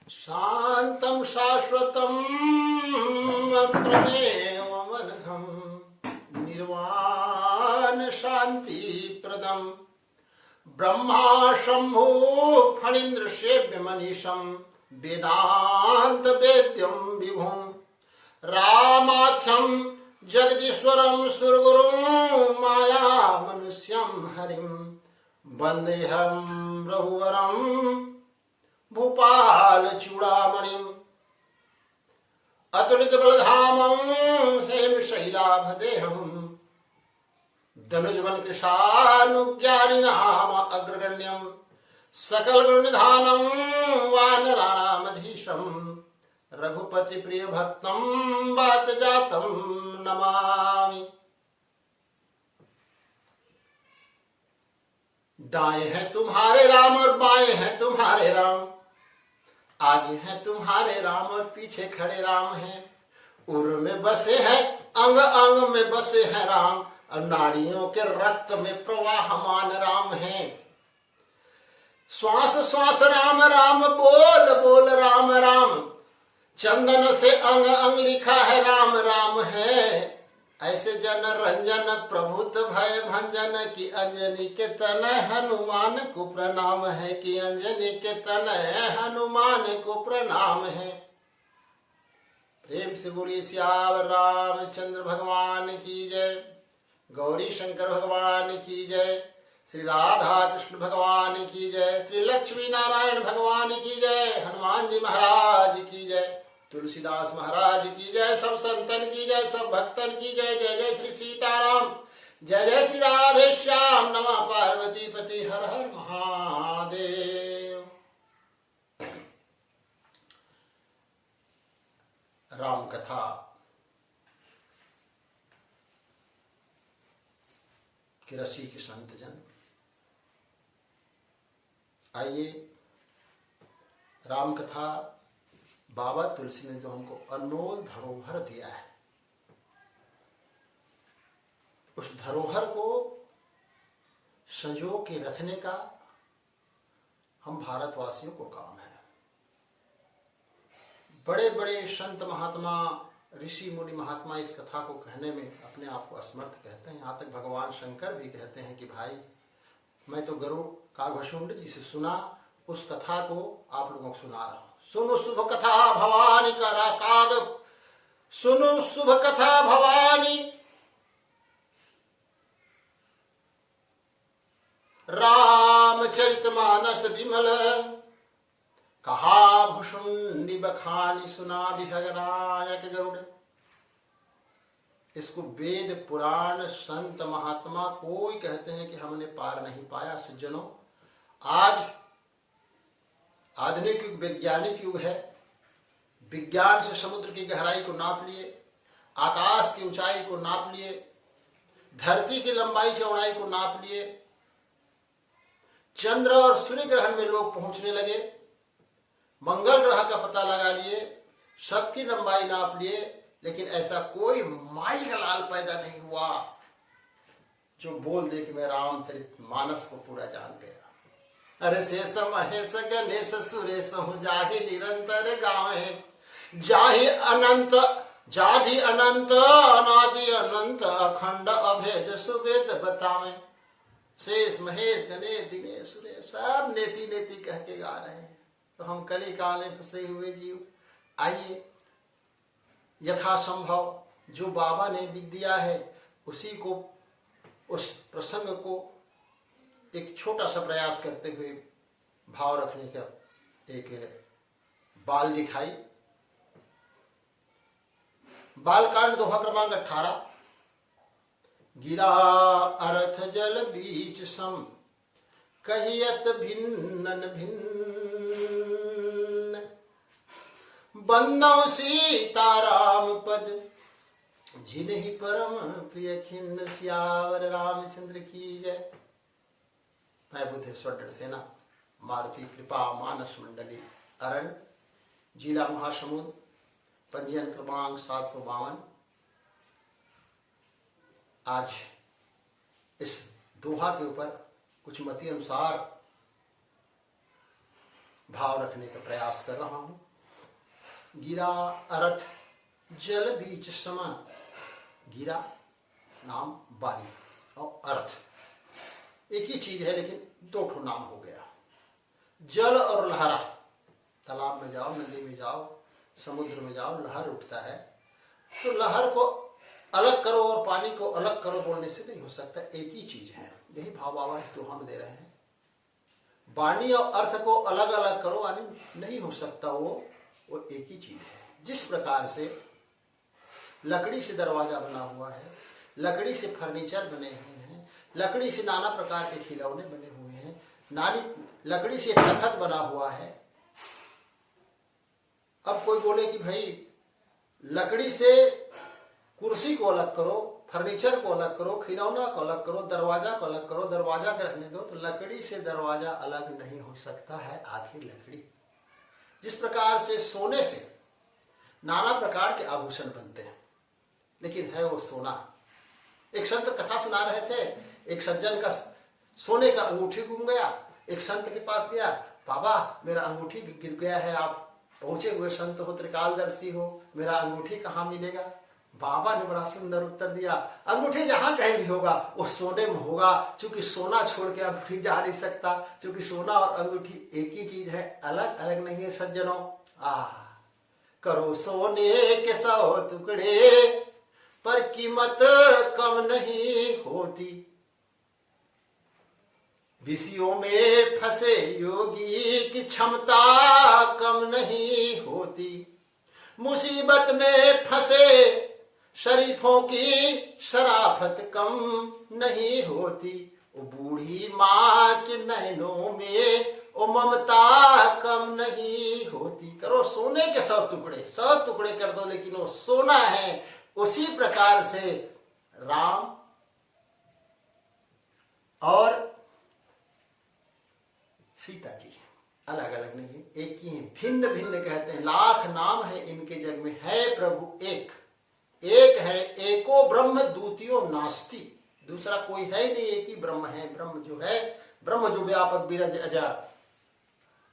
शांतं शाश्वतं प्रमेयमनघं निर्वाण शांति प्रदम ब्रह्मा शंभु फणीन्द्र सेव्य मनीषं वेदांत वेद्यं विभुं रामाख्यं जगदीश्वरं सुरगुरुं माया मनुष्यं हरिं वन्देऽहं रघुवरं भूपाल चूड़ामणिम् अतुलित बलधामं हेम शैलाभदेहम् धनुजवन कृशानुज्ञानी नाम अग्रगण्यं सकल गुण निधानं वानराणामधीशं रघुपति प्रिय भक्तं वात जातं नमामि। दाएं हैं तुम्हारे राम और बाएं हैं तुम्हारे राम, आगे हैं तुम्हारे राम और पीछे खड़े राम हैं। उर में बसे हैं अंग अंग में बसे हैं राम, और नाड़ियों के रक्त में प्रवाहमान राम हैं। श्वास श्वास राम राम बोल बोल राम राम, चंदन से अंग अंग लिखा है राम राम है। ऐसे जन रंजन प्रभुत भय भंजन की अंजनी के तनय हनुमान को प्रणाम है, कि अंजनी के तनय हनुमान को प्रणाम है। प्रेम से बोलिए सियावर रामचंद्र भगवान की जय, गौरी शंकर भगवान की जय, श्री राधा कृष्ण भगवान की जय, श्री लक्ष्मी नारायण भगवान की जय, हनुमान जी महाराज की जय, तुलसीदास महाराज की जय, सब संतन की जय, सब भक्तन की जय। जय जय श्री सीताराम, जय जय श्री राधे श्याम, नमः पार्वती पति हर हर महादेव। राम कथा के रसिक संत जन, आइए राम कथा बाबा तुलसी ने जो हमको अनमोल धरोहर दिया है, उस धरोहर को संजो के रखने का हम भारतवासियों को काम है। बड़े बड़े संत महात्मा ऋषि मुनि महात्मा इस कथा को कहने में अपने आप को असमर्थ कहते हैं। यहाँ तक भगवान शंकर भी कहते हैं कि भाई मैं तो गरुड़ कागभशुंड जी से सुना, उस कथा को आप लोगों को सुना रहा हूं। सुनो शुभ कथा भवानी का काग, सुनो शुभ कथा भवानी, रामचरितमानस विमल, कहा भुषुंडी बखानी सुना विहगनायक गरुड़। इसको वेद पुराण संत महात्मा कोई कहते हैं कि हमने पार नहीं पाया। सज्जनों, आज आधुनिक युग वैज्ञानिक युग है। विज्ञान से समुद्र की गहराई को नाप लिए, आकाश की ऊंचाई को नाप लिए, धरती की लंबाई चौड़ाई को नाप लिए, चंद्र और सूर्य ग्रहण में लोग पहुंचने लगे, मंगल ग्रह का पता लगा लिए, सबकी लंबाई नाप लिए, लेकिन ऐसा कोई माई का लाल पैदा नहीं हुआ जो बोल दे कि मैं रामचरित मानस को पूरा जान गया। अरे शेष महेश गणेश सुरेश हूँ जाहि निरंतर गावे, जाहि अनंत जाधि अनंत अनादि अनंत अखंड अभेद सुवेद बतावे। शेष महेश गणेश दिनेश सुरेश सब नेति नेति कह के गा रहे हैं। तो हम कली काल में फंसे हुए जीव, आइए यथासंभव जो बाबा ने लिख दिया है उसी को, उस प्रसंग को एक छोटा सा प्रयास करते हुए भाव रखने का एक बाल लिखाई। बालकांड दोहा क्रमांक 18। गिरा अर्थ जल बीच सम, कहियत भिन्न भिन्न, बंदौ सीताराम पद, जिन्हि परम प्रिय खिन्न। सियावर रामचंद्र की जय। मैं बुद्धेश्वर सेना, मारुति कृपा मानस मंडली, अरण, जिला महासमुंद, पंजीयन क्रमांक 752। आज इस दोहा के ऊपर कुछ मती अनुसार भाव रखने का प्रयास कर रहा हूं। गिरा अर्थ जल बीच समा। गिरा नाम वाणी और अर्थ एक ही चीज है, लेकिन दो ठो नाम हो गया। जल और लहरा, तालाब में जाओ, नदी में जाओ, समुद्र में जाओ, लहर उठता है, तो लहर को अलग करो और पानी को अलग करो बोलने से नहीं हो सकता, एक ही चीज है। यही भाव बाबा तो हम दे रहे हैं। वाणी और अर्थ को अलग अलग करो यानी नहीं हो सकता, वो एक ही चीज है। जिस प्रकार से लकड़ी से दरवाजा बना हुआ है, लकड़ी से फर्नीचर बने हुए हैं, लकड़ी से नाना प्रकार के खिलौने बने हुए हैं, लकड़ी से तखत बना हुआ है। अब कोई बोले कि भाई लकड़ी से कुर्सी को अलग करो, फर्नीचर को अलग करो, खिलौना को अलग करो, दरवाजा को अलग करो, दरवाजा को रखने दो, तो लकड़ी से दरवाजा अलग नहीं हो सकता है, आखिर लकड़ी। जिस प्रकार से सोने से नाना प्रकार के आभूषण बनते हैं, लेकिन है वो सोना। एक संत कथा सुना रहे थे, एक सज्जन का सोने का अंगूठी गुम गया। एक संत के पास गया, बाबा मेरा अंगूठी गिर गया है, आप पहुंचे हुए संत हो, त्रिकालदर्शी हो, मेरा अंगूठी कहाँ मिलेगा? बाबा ने बड़ा सुंदर उत्तर दिया, अंगूठी जहां कहीं भी होगा वो सोने में होगा, क्योंकि सोना छोड़ के अंगूठी जा नहीं सकता, क्योंकि सोना और अंगूठी एक ही चीज है, अलग अलग नहीं है सज्जनों। करो सोने के 100 टुकड़े पर कीमत कम नहीं होती। विषयों में फंसे योगी की क्षमता कम नहीं होती। मुसीबत में फंसे शरीफों की शराफत कम नहीं होती। वो बूढ़ी माँ के नैनों में वो ममता कम नहीं होती। करो सोने के 100 टुकड़े, 100 टुकड़े कर दो, लेकिन वो सोना है। उसी प्रकार से राम और सीता जी अलग अलग नहीं, एक ही है, भिन्न भिन्न कहते हैं। लाख नाम है इनके जग में, है प्रभु एक, एक है, एको ब्रह्म द्वितीयो नास्ति, दूसरा कोई है नहीं, एक ही ब्रह्म है। ब्रह्म जो है, ब्रह्म जो व्यापक विरज अजर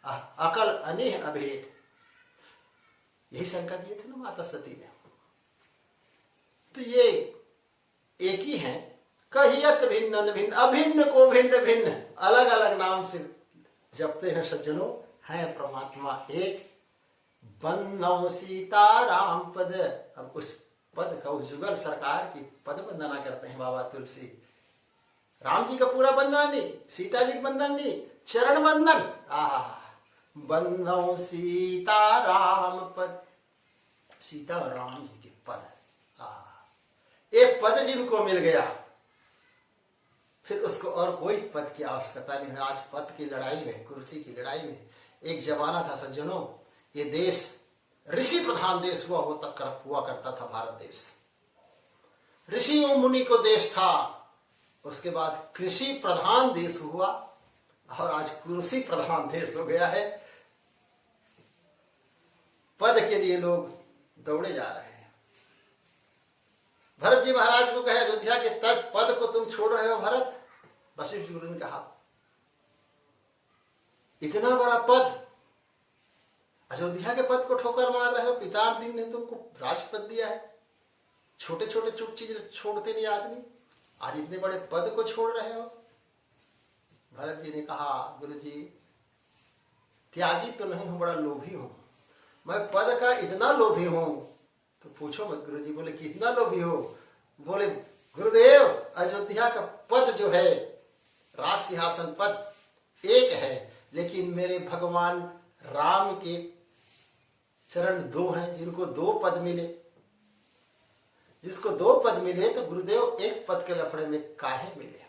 अकल अनेह अभेद, यही शंका किए थे ना माता सती ने। तो ये एक ही है। कहियत भिन्न भिन्न, अभिन्न को भिन्न भिन्न, अलग अलग नाम से जपते हैं सज्जनों, है परमात्मा एक। बंदौ सीता राम पद, अब उस पद का, उस जुगल सरकार की पद वंदना करते हैं बाबा तुलसी। राम जी का पूरा वंदना नहीं, सीता जी का वंदन नहीं, चरण वंदन। बंदौ सीता राम पद, सीता और राम जी के पद। एक पद जिनको मिल गया, फिर उसको और कोई पद की आवश्यकता नहीं है। आज पद की लड़ाई में, कुर्सी की लड़ाई में, एक जमाना था सज्जनों, ये देश ऋषि प्रधान देश हुआ करता था भारत देश। ऋषि और मुनि को देश था, उसके बाद कृषि प्रधान देश हुआ, और आज कुर्सी प्रधान देश हो गया है। पद के लिए लोग दौड़े जा रहे हैं। भरत जी महाराज को कहे, अयोध्या के तक पद को तुम छोड़ रहे हो भरत? वशिष्ठ गुरु ने कहा, इतना बड़ा पद, अयोध्या के पद को ठोकर मार रहे हो? पितामह ने तुमको राजपद दिया है, छोटे छोटे चुप चीज छोड़ते नहीं आदमी, आज इतने बड़े पद को छोड़ रहे हो? भरत जी ने कहा, गुरु जी त्यागी तो नहीं हूं, बड़ा लोभी हूं। मैं पद का इतना लोभी हूं तो पूछो मत। गुरु जी बोले, कितना लोभी हो? बोले, गुरुदेव अयोध्या का पद जो है, राज सिंहासन पद एक है, लेकिन मेरे भगवान राम के चरण 2 हैं, जिनको 2 पद मिले। जिसको 2 पद मिले तो गुरुदेव एक पद के लफड़े में काहे मिले?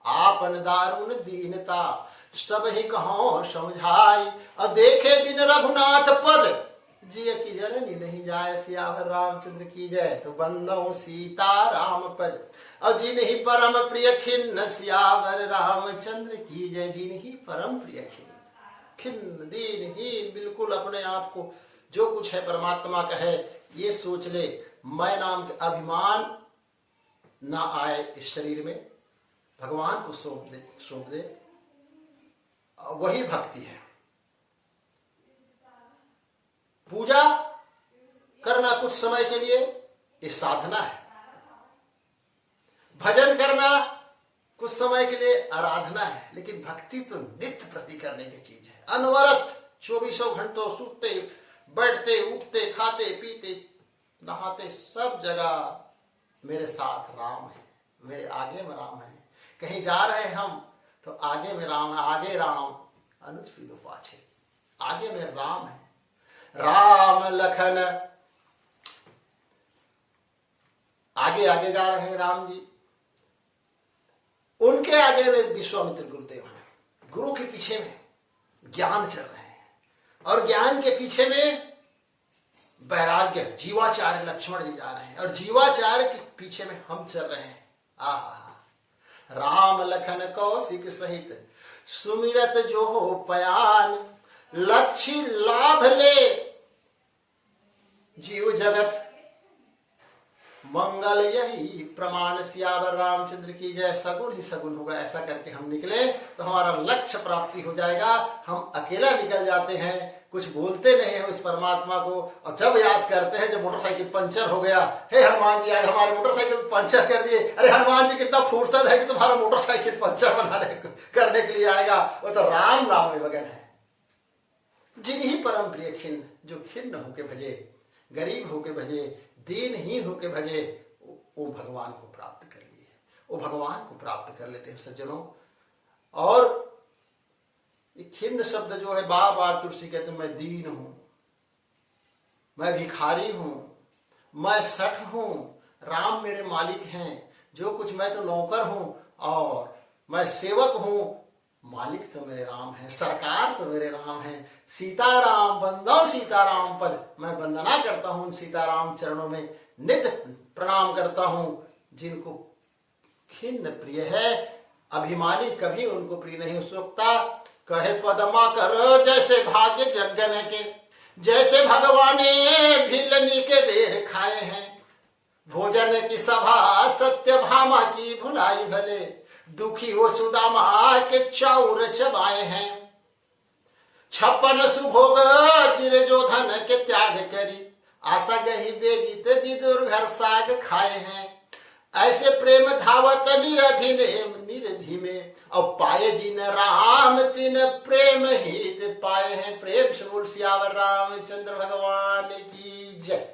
आपन दारुण दीनता सब ही कहो समझाई, और देखे बिन रघुनाथ पद, जिय की जननी नहीं जाए, सियावर रामचंद्र की जय। तो बंदौ सीता राम पद, और जिन ही परम प्रिय खिन्न, सियावर रामचंद्र की जय। जिन ही परम प्रिय खिन्न दीनहीन, बिल्कुल अपने आप को जो कुछ है परमात्मा का है ये सोच ले, मैं नाम के अभिमान ना आए इस शरीर में, भगवान को सौंप दे, वही भक्ति है। पूजा करना कुछ समय के लिए ये साधना है, भजन करना कुछ समय के लिए आराधना है, लेकिन भक्ति तो नित्य प्रति करने की चीज है। अनवरत 24 घंटों सूतते बैठते उठते खाते पीते नहाते सब जगह मेरे साथ राम है, मेरे आगे में राम है। कहीं जा रहे हैं हम तो आगे में राम है, आगे राम अनुज पीलो पाछे, आगे में राम है। राम लखन आगे आगे जा रहे हैं राम जी, उनके आगे में विश्वामित्र गुरुदेव हैं, गुरु के पीछे में ज्ञान चल रहे हैं, और ज्ञान के पीछे में वैराग्य जीवाचार्य लक्ष्मण जी जा रहे हैं, और जीवाचार्य के पीछे में हम चल रहे हैं। राम लखन कौशिक सहित सुमिरत जो हो पयान, लक्ष्य लाभ ले जीव जगत मंगल यही प्रमाण, सियावर रामचंद्र की जय। सगुन ही सगुन होगा, ऐसा करके हम निकले तो हमारा लक्ष्य प्राप्ति हो जाएगा। हम अकेला निकल जाते हैं, कुछ बोलते नहीं है उस परमात्मा को, और जब याद करते हैं जब मोटरसाइकिल पंचर हो गया, हे हनुमान जी आज हमारे मोटरसाइकिल पंचर कर दिए। अरे हनुमान जी कितना फुर्सत है कि तुम्हारा मोटरसाइकिल पंचर करने के लिए आएगा। वो तो राम नाम में मगन है। जिन्हीं परम प्रिय खिन्न, जो खिन्न होके भजे, गरीब होके भजे, दीनहीन होके भजे, वो भगवान को प्राप्त कर लिए, वो भगवान को प्राप्त कर लेते हैं सज्जनों। और ये खिन्न शब्द जो है, बार बार तुलसी कहते हैं मैं दीन हूं, मैं भिखारी हूं, मैं सठ हूं, राम मेरे मालिक हैं, जो कुछ मैं तो नौकर हूं और मैं सेवक हूं, मालिक तो मेरे राम है, सरकार तो मेरे राम है। सीताराम बंदो सीताराम पद, मैं वंदना करता हूं उन सीताराम चरणों में, नित्य प्रणाम करता हूं। जिनको खिन्न प्रिय है, अभिमानी कभी उनको प्रिय नहीं हो सकता। कहे पदमा करो जैसे भाग्य जगन के, जैसे भगवाने भिलनी के बेर खाए हैं। भोजन की सभा सत्य भामा की भुलाई भले, दुखी हो सुदामा के चाउर चबाए हैं। 56 सुभोग दुर्योधन के त्याग करी, आशा गही बेगित विदुर घर साग खाए हैं। ऐसे प्रेम धावत निरधि ने निरधि में, और पाए जिन राम तिन प्रेम हित पाए हैं। प्रेम से बोल सियावर रामचंद्र भगवान की जय।